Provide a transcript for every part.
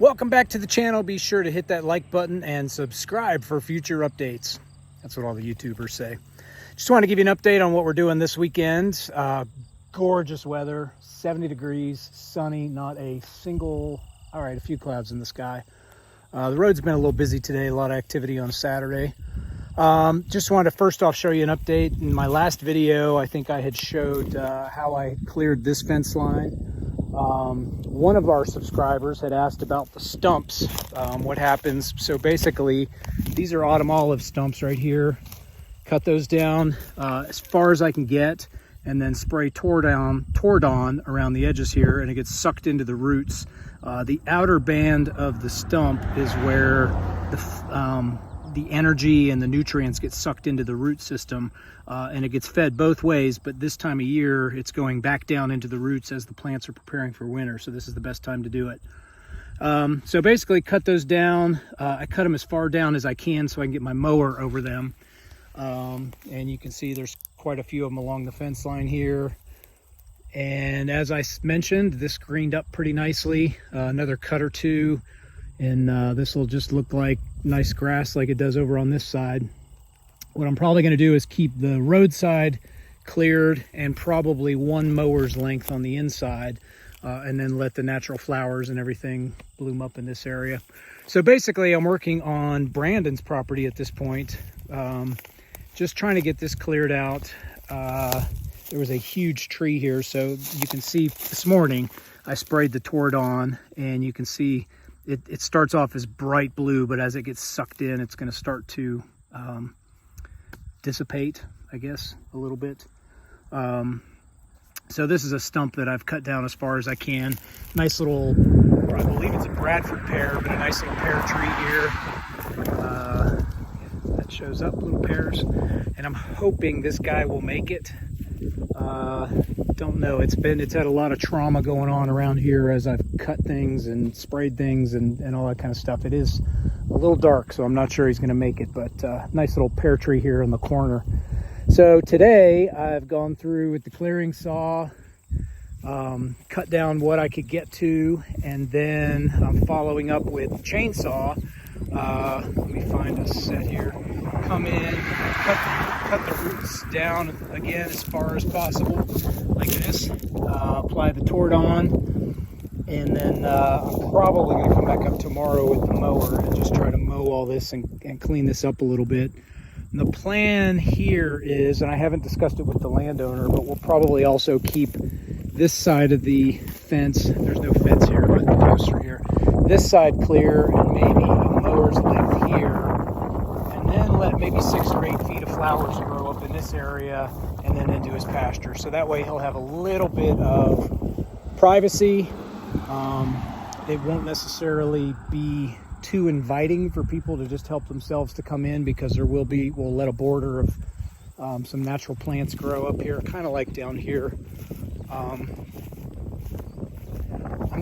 Welcome back to the channel. Be sure to hit that like button and subscribe for future updates. That's what all the YouTubers say. Just want to give you an update on what we're doing this weekend. Gorgeous weather, 70 degrees, sunny, not a single, all right, a few clouds in the sky. The road's been a little busy today, a lot of activity on Saturday. Just wanted to first off show you an update. In my last video, I think I had showed how I cleared this fence line. One of our subscribers had asked about the stumps, what happens. So basically, these are autumn olive stumps right here. Cut those down as far as I can get, and then spray Tordon around the edges here, and it gets sucked into the roots. The outer band of the stump is where the energy and the nutrients get sucked into the root system, and it gets fed both ways, but this time of year it's going back down into the roots as the plants are preparing for winter, so this is the best time to do it. So basically cut those down. I cut them as far down as I can so I can get my mower over them, and you can see there's quite a few of them along the fence line here. And as I mentioned, this greened up pretty nicely. Another cut or two, and this will just look like nice grass like it does over on this side. What I'm probably going to do is keep the roadside cleared and probably one mower's length on the inside, and then let the natural flowers and everything bloom up in this area. So basically I'm working on Brandon's property at this point, just trying to get this cleared out. There was a huge tree here, so you can see this morning I sprayed the Tordon, and you can see it starts off as bright blue, but as it gets sucked in, it's going to start to dissipate, I guess, a little bit. So this is a stump that I've cut down as far as I can. Nice little, I believe it's a Bradford pear, but a nice little pear tree here. That shows up, little pears. And I'm hoping this guy will make it. Don't know. It's had a lot of trauma going on around here as I've cut things and sprayed things and all that kind of stuff. It is a little dark, so I'm not sure he's going to make it, but nice little pear tree here in the corner. So today I've gone through with the clearing saw, cut down what I could get to, and then I'm following up with chainsaw. Let me find a set here. Come in, cut the roots down again as far as possible, like this. Apply the Tordon, and then I'm probably going to come back up tomorrow with the mower and just try to mow all this and clean this up a little bit. And the plan here is, and I haven't discussed it with the landowner, but we'll probably also keep this side of the fence. There's no fence here, but the posts are here. This side clear, and maybe a mower's length here. And then let maybe 6 or 8 feet of flowers grow up in this area and then into his pasture. So that way he'll have a little bit of privacy. It won't necessarily be too inviting for people to just help themselves to come in, because we'll let a border of some natural plants grow up here, kind of like down here. I'm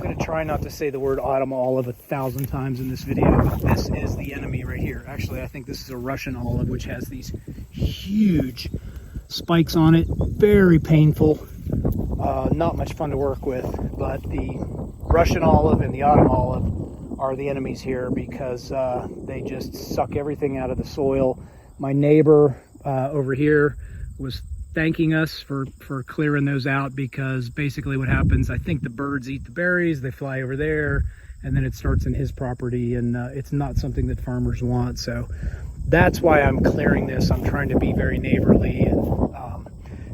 going to try not to say the word autumn olive 1,000 times in this video, but this is the enemy right here. Actually, I think this is a Russian olive, which has these huge spikes on it. Very painful. Not much fun to work with, but the Russian olive and the autumn olive are the enemies here, because they just suck everything out of the soil. My neighbor over here was thanking us for clearing those out, because basically what happens, I think the birds eat the berries, they fly over there, and then it starts in his property, and it's not something that farmers want. So that's why I'm clearing this. I'm trying to be very neighborly and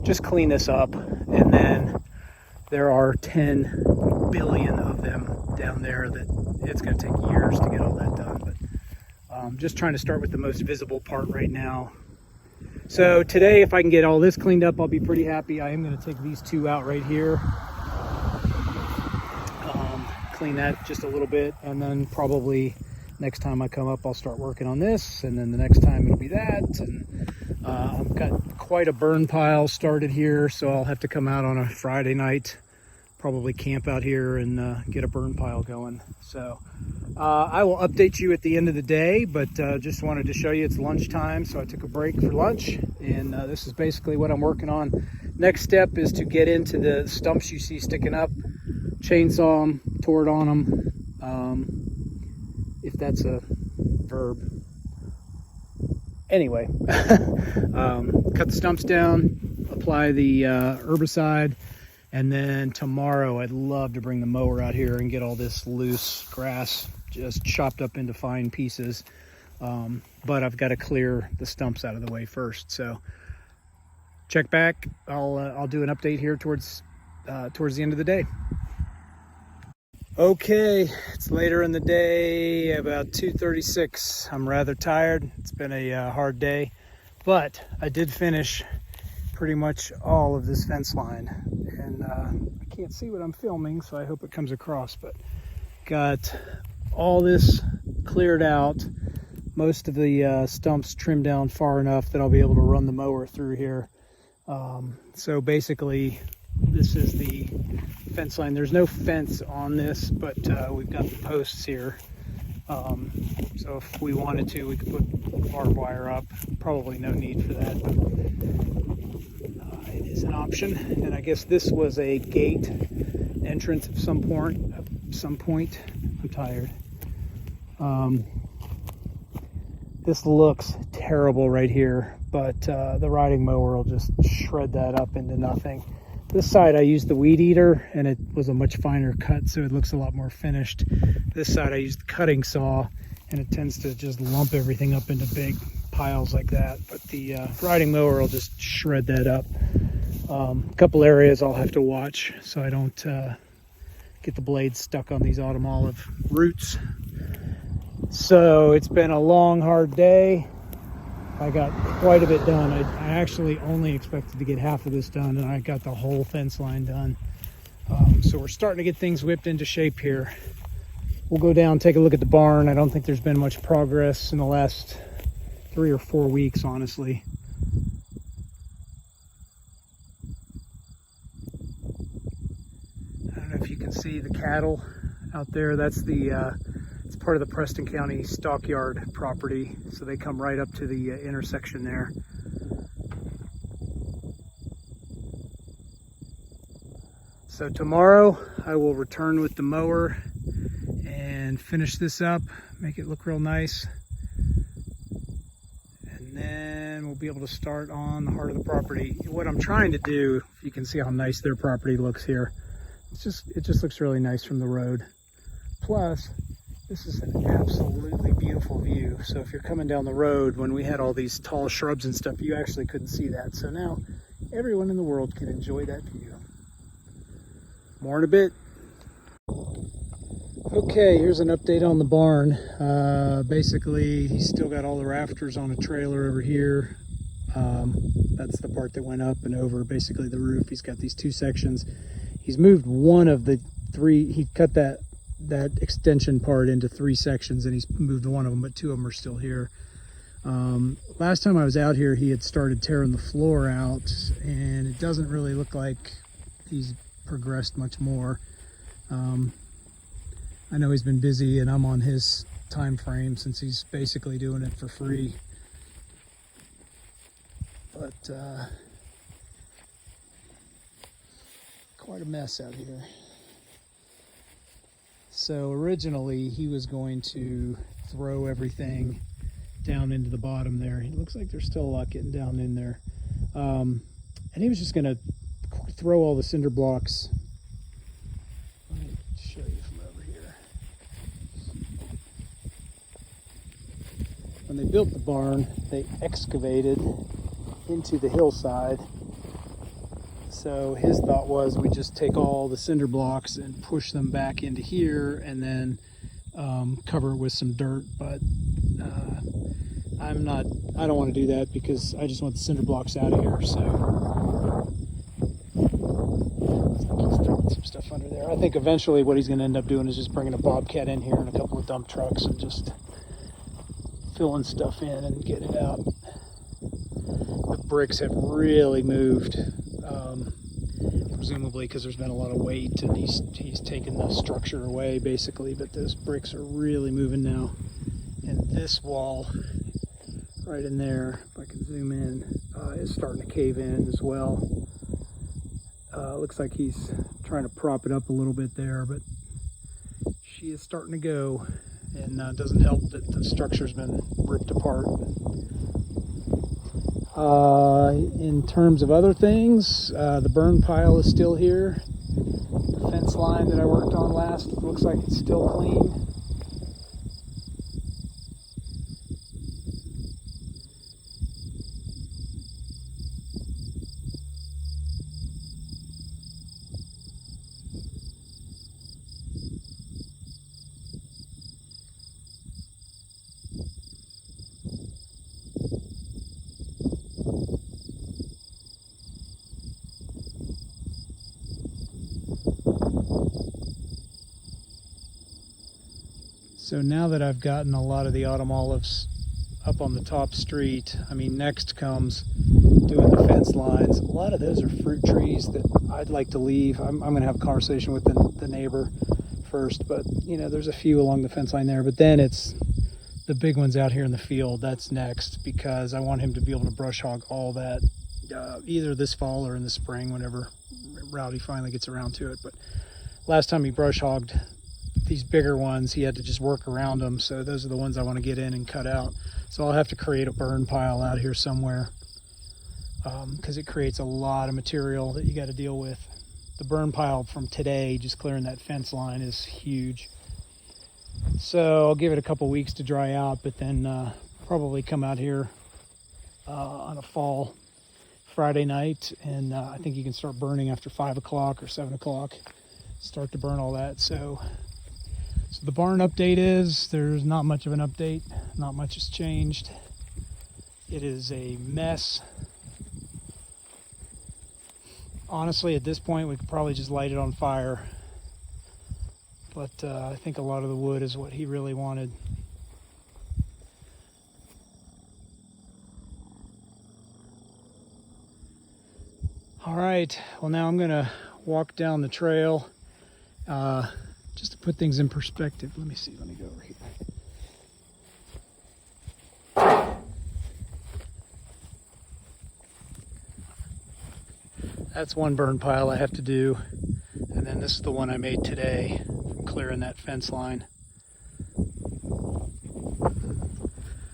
just clean this up. And then there are 10 billion of them down there that it's going to take years to get all that done, but just trying to start with the most visible part right now. So today, if I can get all this cleaned up, I'll be pretty happy. I am going to take these two out right here, clean that just a little bit, and then probably next time I come up, I'll start working on this, and then the next time it'll be that. And I've got quite a burn pile started here, so I'll have to come out on a Friday night, probably camp out here and get a burn pile going. So I will update you at the end of the day, but just wanted to show you it's lunchtime, so I took a break for lunch, and this is basically what I'm working on. Next step is to get into the stumps you see sticking up, chainsaw them, tore it on them, if that's a verb. Anyway, cut the stumps down, apply the herbicide, and then tomorrow I'd love to bring the mower out here and get all this loose grass just chopped up into fine pieces. But I've got to clear the stumps out of the way first. So check back. I'll do an update here towards the end of the day. Okay, it's later in the day, about 2:36. I'm rather tired. It's been a hard day, but I did finish pretty much all of this fence line, and I can't see what I'm filming, so I hope it comes across, but got all this cleared out, most of the stumps trimmed down far enough that I'll be able to run the mower through here. So basically this is the fence line. There's no fence on this, but we've got the posts here. So if we wanted to, we could put barbed wire up. Probably no need for that, but it is an option. And I guess this was a gate entrance at some point. I'm tired. This looks terrible right here, but the riding mower will just shred that up into nothing. This side I used the weed eater, and it was a much finer cut, so it looks a lot more finished. This side I used the cutting saw, and it tends to just lump everything up into big piles like that. But the riding mower will just shred that up. A couple areas I'll have to watch so I don't get the blades stuck on these autumn olive roots. So it's been a long, hard day. I got quite a bit done. I actually only expected to get half of this done, and I got the whole fence line done. So we're starting to get things whipped into shape here. We'll go down, take a look at the barn. I don't think there's been much progress in the last 3 or 4 weeks, honestly. I don't know if you can see the cattle out there. That's the it's part of the Preston County Stockyard property, so they come right up to the intersection there. So tomorrow I will return with the mower and finish this up, make it look real nice, and then we'll be able to start on the heart of the property. What I'm trying to do, you can see how nice their property looks here. It just looks really nice from the road. Plus, this is an absolutely beautiful view. So if you're coming down the road, when we had all these tall shrubs and stuff, you actually couldn't see that. So now everyone in the world can enjoy that view. More in a bit. Okay, here's an update on the barn. Basically, he's still got all the rafters on a trailer over here. That's the part that went up and over basically the roof. He's got these 2 sections. He's moved one of the 3. He cut that extension part into 3 sections, and he's moved one of them, but 2 of them are still here. Last time I was out here, he had started tearing the floor out, and it doesn't really look like he's progressed much more. I know he's been busy, and I'm on his time frame since he's basically doing it for free. But quite a mess out here. So originally he was going to throw everything down into the bottom there. It looks like there's still a lot getting down in there. And he was just going to throw all the cinder blocks. Let me show you from over here. When they built the barn, they excavated into the hillside. So his thought was we just take all the cinder blocks and push them back into here, and then cover it with some dirt. But I don't want to do that because I just want the cinder blocks out of here. So he's throwing some stuff under there. I think eventually what he's going to end up doing is just bringing a bobcat in here and a couple of dump trucks and just filling stuff in and getting it out. The bricks have really moved. Presumably because there's been a lot of weight, and he's taken the structure away basically, but those bricks are really moving now. And this wall right in there, if I can zoom in, is starting to cave in as well. Looks like he's trying to prop it up a little bit there, but she is starting to go. and doesn't help that the structure's been ripped apart. In terms of other things, the burn pile is still here. The fence line that I worked on last looks like it's still clean. So now that I've gotten a lot of the autumn olives up on the top street, I mean, next comes doing the fence lines. A lot of those are fruit trees that I'd like to leave. I'm going to have a conversation with the neighbor first, but you know, there's a few along the fence line there, but then it's the big ones out here in the field. That's next, because I want him to be able to brush hog all that either this fall or in the spring, whenever Rowdy finally gets around to it. But last time he brush hogged these bigger ones, he had to just work around them, so those are the ones I want to get in and cut out. So I'll have to create a burn pile out here somewhere, because it creates a lot of material that you got to deal with. The burn pile from today, just clearing that fence line, is huge. So I'll give it a couple weeks to dry out, but then probably come out here on a fall Friday night, and I think you can start burning after 5 o'clock or 7 o'clock. Start to burn all that. So the barn update is, there's not much of an update. Not much has changed. It is a mess. Honestly, at this point, we could probably just light it on fire. But I think a lot of the wood is what he really wanted. All right, well, now I'm gonna walk down the trail just to put things in perspective. Let me see, let me go over here. That's one burn pile I have to do, and then this is the one I made today from clearing that fence line.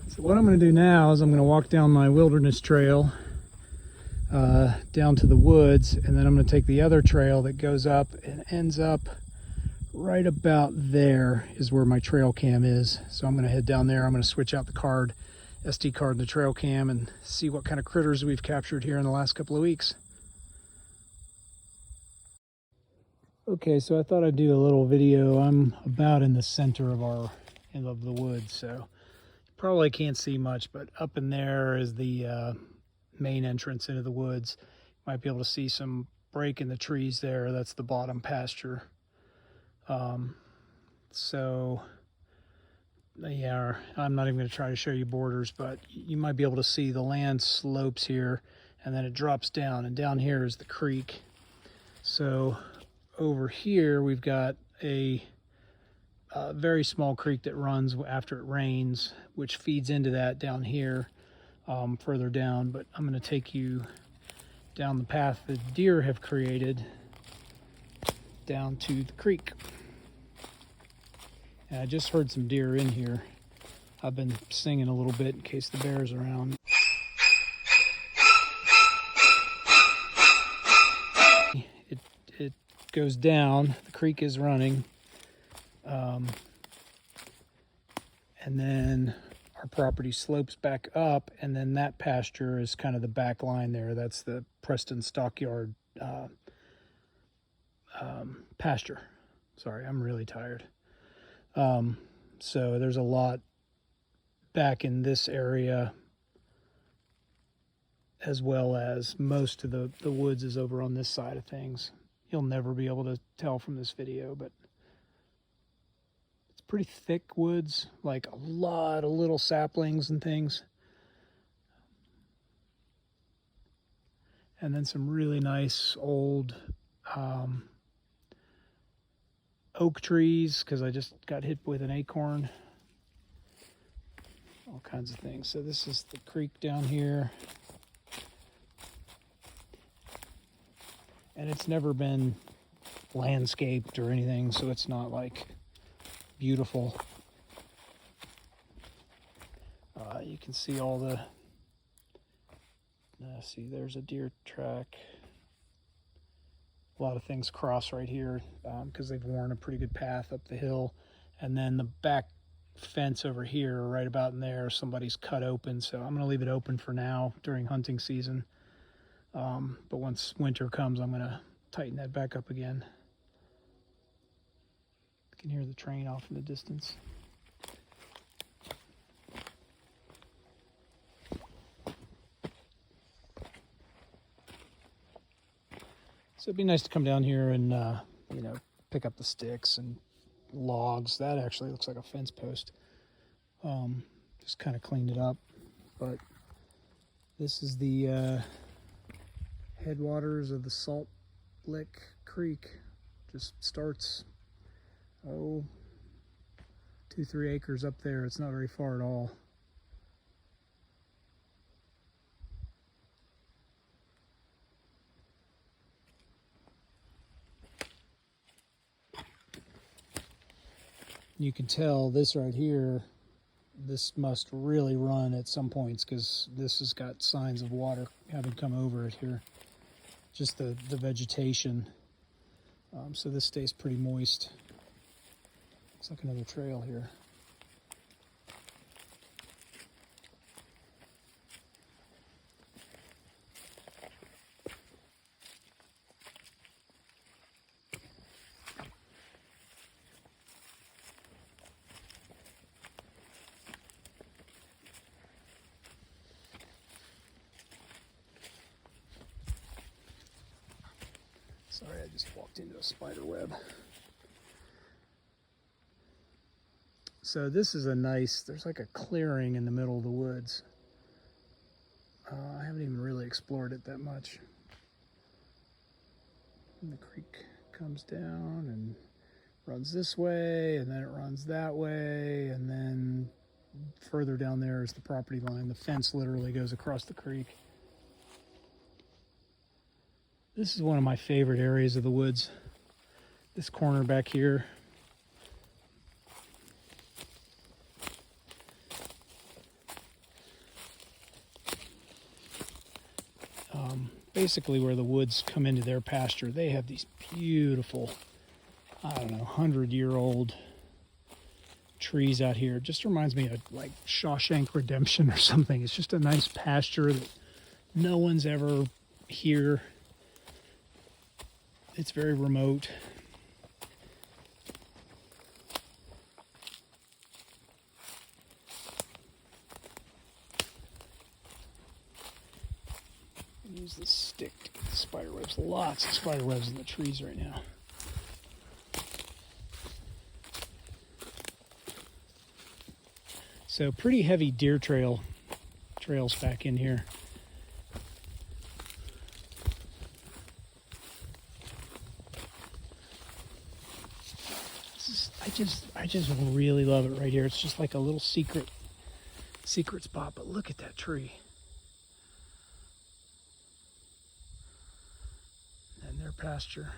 So what I'm going to do now is I'm going to walk down my wilderness trail down to the woods, and then I'm going to take the other trail that goes up and ends up right about there is where my trail cam is. So I'm going to head down there. I'm going to switch out the card, SD card in the trail cam, and see what kind of critters we've captured here in the last couple of weeks. Okay, so I thought I'd do a little video. I'm about in the center of the woods, so you probably can't see much, but up in there is the main entrance into the woods. You might be able to see some break in the trees there. That's the bottom pasture. So yeah, I'm not even going to try to show you borders, but you might be able to see the land slopes here, and then it drops down, and down here is the creek. So over here we've got a very small creek that runs after it rains, which feeds into that down here further down. But I'm going to take you down the path that deer have created down to the creek. And I just heard some deer in here. I've been singing a little bit in case the bear's around. It goes down, the creek is running, and then our property slopes back up, and then that pasture is kind of the back line there. That's the Preston Stockyard pasture. Sorry, I'm really tired. So there's a lot back in this area, as well as most of the woods is over on this side of things. You'll never be able to tell from this video, but it's pretty thick woods, like a lot of little saplings and things. And then some really nice old oak trees, because I just got hit with an acorn. All kinds of things. So this is the creek down here. And it's never been landscaped or anything, so it's not like beautiful. you can see all the, see there's a deer track. A lot of things cross right here because they've worn a pretty good path up the hill. And then the back fence over here, right about in there, somebody's cut open. So I'm going to leave it open for now during hunting season. But once winter comes, I'm going to tighten that back up again. You can hear the train off in the distance. So it'd be nice to come down here and, you know, pick up the sticks and logs. That actually looks like a fence post. Just kind of cleaned it up. But this is the headwaters of the Salt Lick Creek. Just starts, 2-3 acres up there. It's not very far at all. You can tell this right here, this must really run at some points because this has got signs of water having come over it here. Just the vegetation. So this stays pretty moist. Looks like another trail here. Sorry, I just walked into a spider web. So this is a nice, there's like a clearing in the middle of the woods. I haven't even really explored it that much. And the creek comes down and runs this way, and then it runs that way, and then further down there is the property line. The fence literally goes across the creek. This is one of my favorite areas of the woods. This corner back here. Basically where the woods come into their pasture, they have these beautiful, I don't know, 100-year-old trees out here. It just reminds me of like Shawshank Redemption or something. It's just a nice pasture that no one's ever here. It's very remote. Use this stick to get the spider webs. Lots of spider webs in the trees right now. So pretty heavy deer trails back in here. I just really love it right here. It's just like a little secret spot. But look at that tree. And their pasture.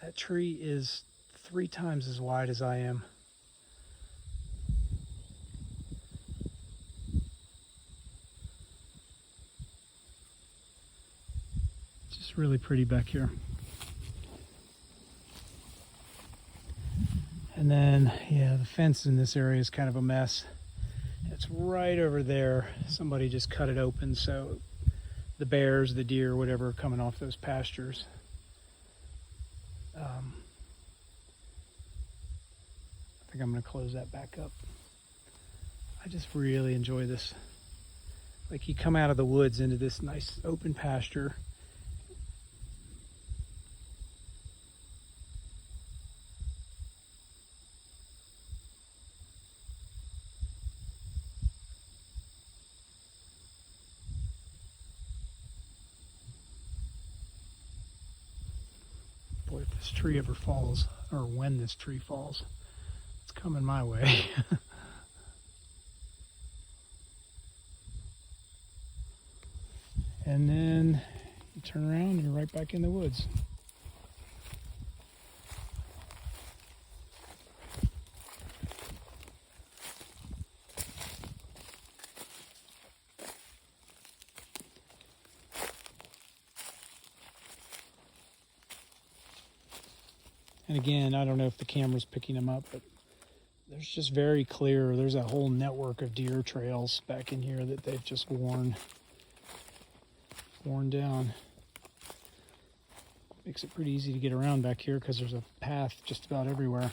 That tree is 3 times as wide as I am. Just really pretty back here. And then, yeah, the fence in this area is kind of a mess. It's right over there. Somebody just cut it open, so the bears, the deer, whatever, are coming off those pastures. I think I'm going to close that back up. I just really enjoy this. Like, you come out of the woods into this nice open pasture. Boy, if this tree ever falls, or when this tree falls, it's coming my way. And then you turn around and you're right back in the woods. And again, I don't know if the camera's picking them up, but there's just very clear, there's a whole network of deer trails back in here that they've just worn down. Makes it pretty easy to get around back here because there's a path just about everywhere.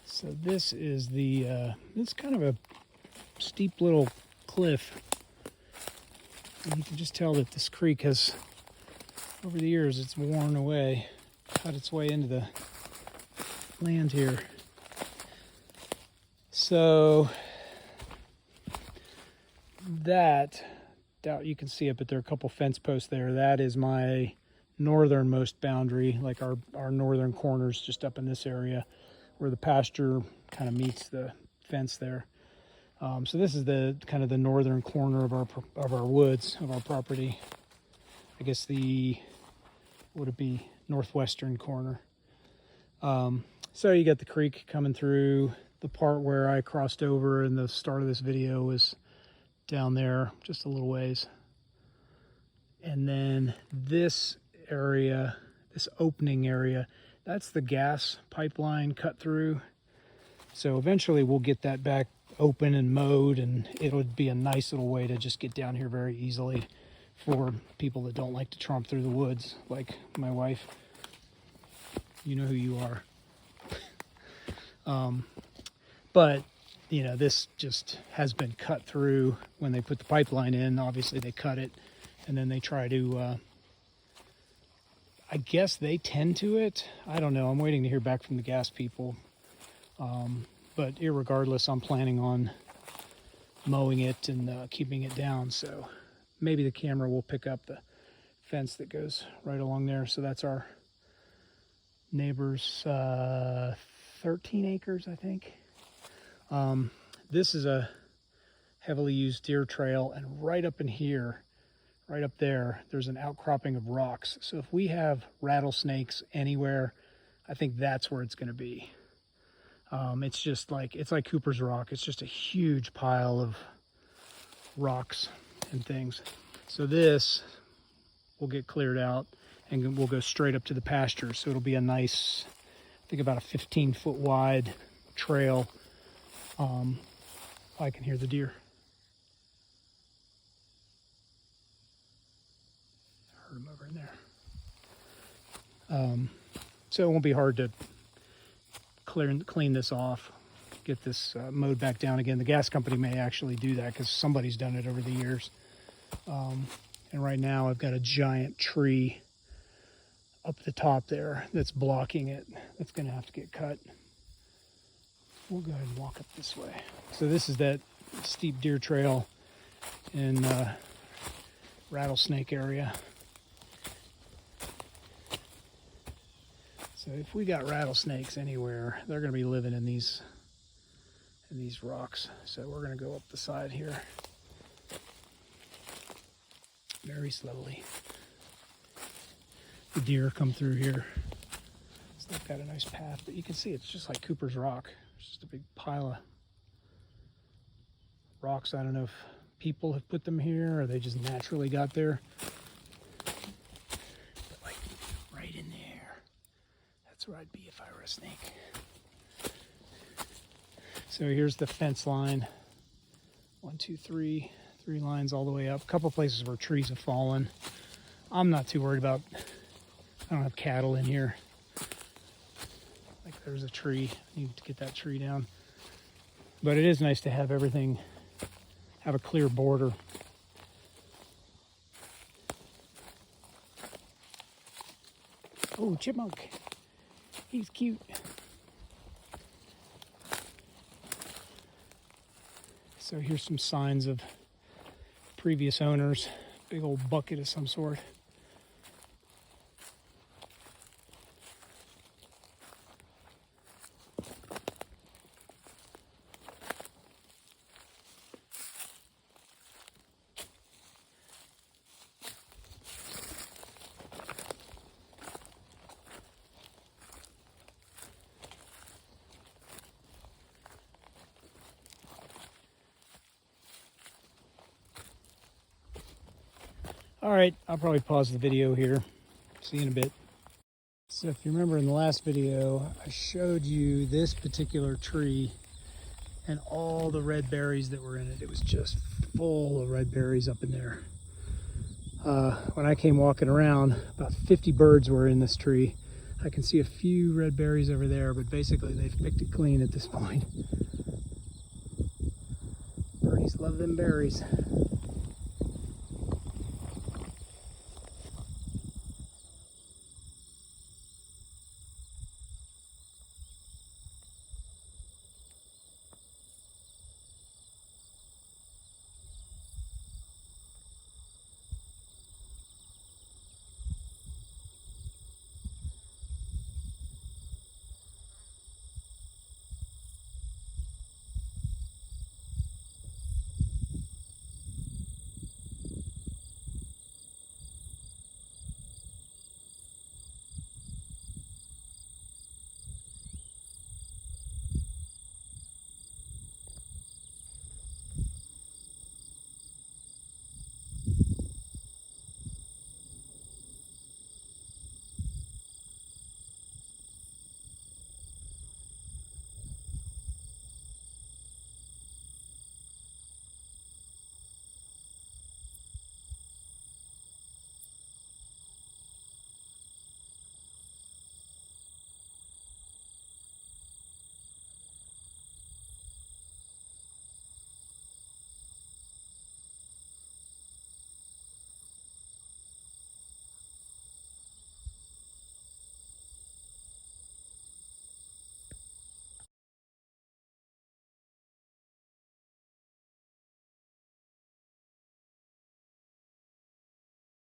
So this is it's kind of a steep little cliff. And you can just tell that this creek has, over the years, it's worn away, cut its way into the land here. So that, doubt you can see it, but there are a couple fence posts there. That is my northernmost boundary, like our northern corners just up in this area, where the pasture kind of meets the fence there. So this is the kind of the northern corner of our woods, of our property. I guess would it be northwestern corner. So you got the creek coming through. The part where I crossed over in the start of this video was down there, just a little ways. And then this area, this opening area, that's the gas pipeline cut through. So eventually we'll get that back open and mowed, and it would be a nice little way to just get down here very easily for people that don't like to tromp through the woods, like my wife. You know who you are. But, you know, this just has been cut through when they put the pipeline in. Obviously they cut it, and then they try to I guess they tend to it. I don't know. I'm waiting to hear back from the gas people. But irregardless, I'm planning on mowing it and keeping it down. So maybe the camera will pick up the fence that goes right along there. So that's our neighbor's 13 acres, I think. This is a heavily used deer trail, and right up in here, right up there, there's an outcropping of rocks. So if we have rattlesnakes anywhere, I think that's where it's going to be. It's just like, it's like Cooper's Rock. It's just a huge pile of rocks and things. So this will get cleared out and we'll go straight up to the pasture. So it'll be a nice, I think about a 15-foot wide trail. I can hear the deer. I heard them over in there. So it won't be hard to clean this off, get this mowed back down again. The gas company may actually do that because somebody's done it over the years. And right now I've got a giant tree up the top there that's blocking it. That's going to have to get cut. We'll go ahead and walk up this way. So this is that steep deer trail in rattlesnake area. So if we got rattlesnakes anywhere, they're going to be living in these rocks. So we're going to go up the side here very slowly. The deer come through here. So they've got a nice path, but you can see it's just like Cooper's Rock. It's just a big pile of rocks. I don't know if people have put them here or they just naturally got there. But like right in there, that's where I'd be if I were a snake. So here's the fence line. 1, 2, 3 lines all the way up. A couple places where trees have fallen. I'm not too worried about, I don't have cattle in here. Like there's a tree, I need to get that tree down. But it is nice to have everything, have a clear border. Oh, chipmunk, he's cute. So here's some signs of previous owners. Big old bucket of some sort. All right, I'll probably pause the video here. See you in a bit. So if you remember in the last video, I showed you this particular tree and all the red berries that were in it. It was just full of red berries up in there. When I came walking around, about 50 birds were in this tree. I can see a few red berries over there, but basically they've picked it clean at this point. Birdies love them berries.